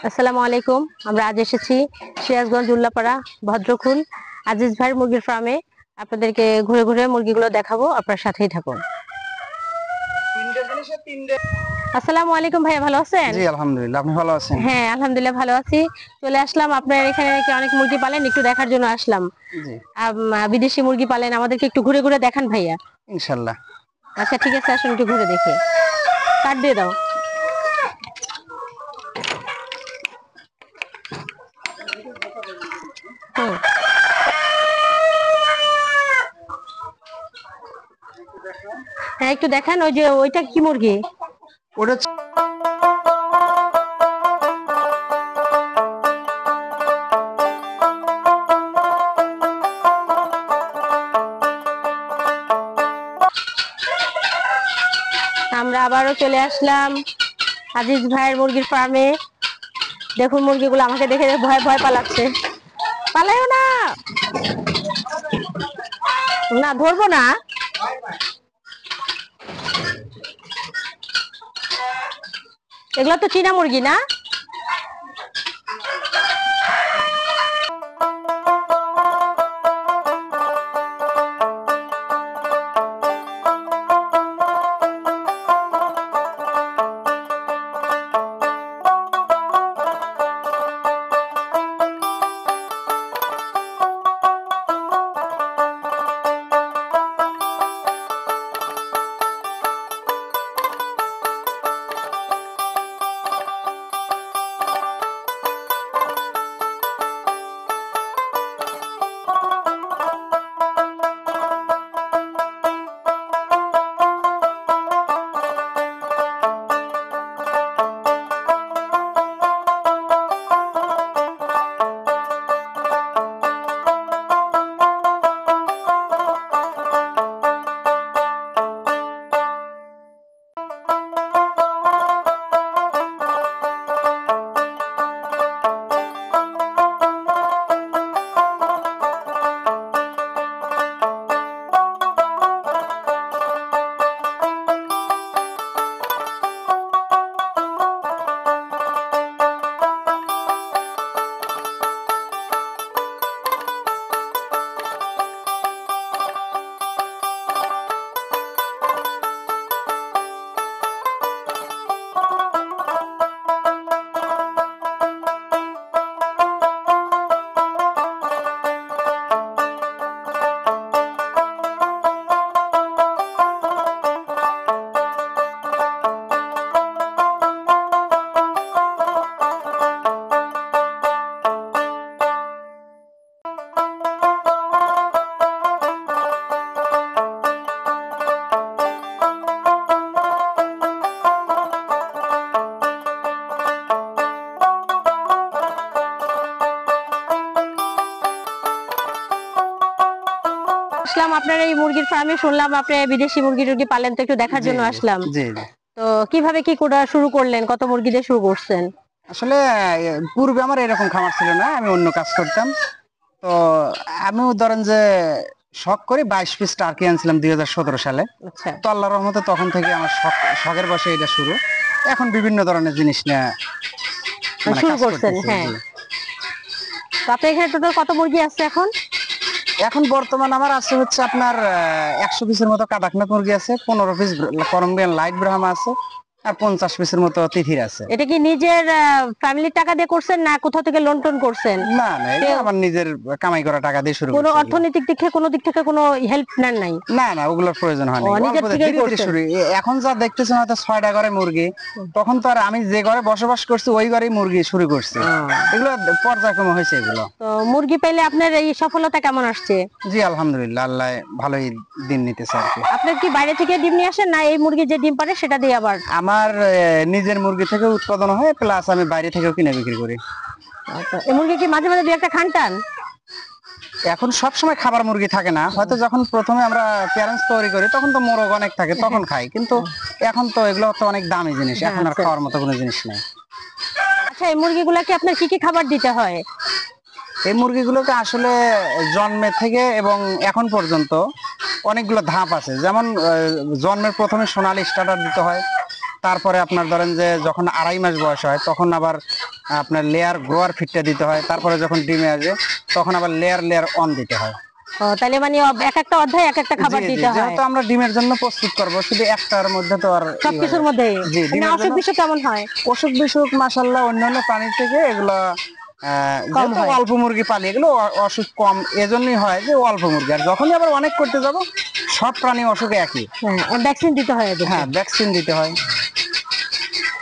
আসসালামু আলাইকুম। আমরা আজ এসেছি সিরাজগঞ্জ উল্লাপাড়া ভদ্রকুল আজিজ ভাইয়ের মুরগির ফার্মে। আপনাদেরকে ঘুরে ঘুরে মুরগিগুলো দেখাবো, আপনার সাথেই থাকুন। আসসালামু আলাইকুম ভাইয়া, ভালো আছেন? জি আলহামদুলিল্লাহ, আপনি ভালো আছেন? হ্যাঁ আলহামদুলিল্লাহ ভালো আছি। চলে আসলাম আপনার এখানে নাকি অনেক মুরগি পালেন, একটু দেখার জন্য আসলাম। জি বিদেশি মুরগি পালেন, আমাদেরকে একটু ঘুরে ঘুরে দেখান ভাইয়া। ইনশাআল্লাহ। আচ্ছা ঠিক আছে, আসুন একটু ঘুরে দেখে। কার্ড দিয়ে দাও। হুম, হ্যাঁ একটু দেখান। ওই যে ওইটা কি মুরগি? ওটা আমরা আবারও চলে আসলাম আজিজ ভাইয়ের মুরগির ফার্মে। দেখুন মুরগিগুলো আমাকে দেখে ভয় ভয় পালাচ্ছে। পালাইও না, না ধরবো না। এগুলো তো চীনা মুরগি না? আসলাম আপনার এই মুরগির ফার্মে, শুনলাম আপনি বিদেশি মুরগি টুরগি পালেন, তো একটু দেখার জন্য আসলাম। জি জি। তো কিভাবে কি করা শুরু করলেন, কত মুরগি দিয়ে শুরু করছেন? আসলে পূর্বে আমার এরকম খামার ছিল না, আমি অন্য কাজ করতাম। তো আমিও ধরেন যে শখ করে 22 পিস টার্কি আনছিলাম 2017 সালে। আচ্ছা, তো আল্লাহর রহমতে তখন থেকে আমার শখের বসে এটা শুরু। এখন বিভিন্ন ধরনের জিনিস নিয়ে মানে শুরু কাজ করছেন। করতেছি। হ্যাঁ, জি। তো আপনার এখানে টোটাল কত মুরগি আছে এখন? এখন বর্তমান আমার আছে হচ্ছে আপনার 100 পিসের মতো কাদাকনাথ মুরগি আছে, 15 পিস কলম্বিয়ান লাইট ব্রাহ্মা আছে, আর 50 পিসের মতো তিথির আছে। এটা কি নিজের ফ্যামিলির টাকা দিয়ে করছেন না কোথাও থেকে লোন টোন করছেন? না না, এটা আমার নিজের কামাই করা টাকা দিয়ে শুরু কোনো করছি। অর্থনৈতিক দিকে কোনো দিক থেকে কোনো হেল্প নেন নাই? না না, ওগুলোর প্রয়োজন হয় না, নিজের অল্প থেকেই ধীরে ধীরে করছেন। শুরু। এখন যা দেখতেছেন হয়তো 6টা ঘরে মুরগি, তখন তো আর আমি যে ঘরে বসবাস করছি ওই ঘরেই মুরগি শুরু করছি। এগুলো পর্যায়ক্রমে হয়েছে এগুলো। তো মুরগি পেলে আপনার এই সফলতা কেমন আসছে? জি আলহামদুলিল্লাহ, আল্লাহ ভালোই দিন নিতেছে আর কি। আপনার কি বাইরে থেকে ডিম নিয়ে আসেন না এই মুরগি যে ডিম পারে সেটা দিয়ে আবার? আমার নিজের মুরগি থেকে উৎপাদন হয়, প্লাস আমি বাইরে থেকেও কিনে বিক্রি করি। এই মুরগি কি মাঝে মাঝে দুই একটা খান টান? এখন সব সময় খাবার মুরগি থাকে না, হয়তো যখন প্রথমে আমরা প্যারেন্টস তৈরি করি তখন তো মোরগ অনেক থাকে, তখন খাই। কিন্তু এখন তো এগুলো তো অনেক দামি জিনিস, এখন আর খাওয়ার মতো কোনো জিনিস নেই। আচ্ছা, এই মুরগিগুলাকে আপনার কি কি খাবার দিতে হয়? এই মুরগিগুলোকে আসলে জন্মে থেকে এবং এখন পর্যন্ত অনেকগুলো ধাপ আছে। যেমন জন্মের প্রথমে সোনালী স্টার্টার দিতে হয়, তারপরে আপনার ধরেন যে যখন 2.5 মাস বয়স হয় তখন আবার আপনার লেয়ার গ্রোয়ার ফিডটা দিতে হয়, তারপরে যখন ডিমে আসে তখন আবার লেয়ার লেয়ার অন দিতে হয়। ও তাহলে মানে এক একটা অধ্যায় এক একটা খাবার জি, জি, দিতে হয় যেহেতু আমরা ডিমের জন্য প্রস্তুত করব, শুধু একটার মধ্যে তো আর সবকিছুর মধ্যে। জি, মানে ডিমের অসুখ জন্য বিসুখ কেমন হয়? অসুখ বিসুখ মাশাআল্লাহ অন্যান্য প্রাণীর থেকে এগুলো কম যেহেতু হয়। অল্প মুরগি পালি, এগুলো অসুখ কম, এজন্যই হয় যে অল্প মুরগি। আর যখনই আবার অনেক করতে যাব, সব প্রাণী অসুখ একই। হ্যাঁ, ভ্যাকসিন দিতে হয় এদের। হ্যাঁ, ভ্যাকসিন দিতে হয়।